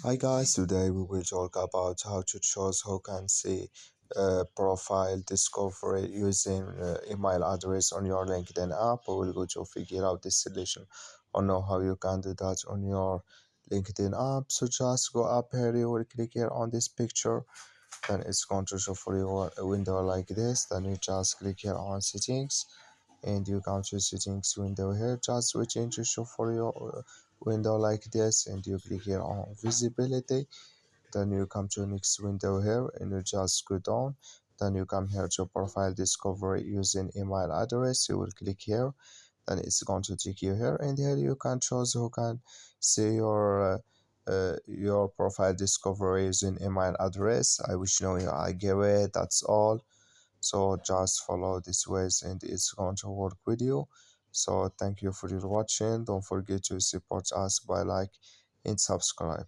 Hi guys, today we will talk about how to choose who can see profile discovery using email address on your LinkedIn app. We will go to figure out this solution or know how you can do that on your LinkedIn app. So just go up here, you will click here on this picture, then it's going to show for you a window like this. Then you just click here on settings and you come to settings window here, just switching to show for your window like this, and you click here on visibility. Then you come to next window here and you just go down. Then you come here to profile discovery using email address. You will click here, then it's going to take you here, and here you can choose who can see your profile discovery using email address. I wish know you I give it, that's all. So just follow these ways and it's going to work with you. So thank you for your watching. Don't forget to support us by like and subscribe.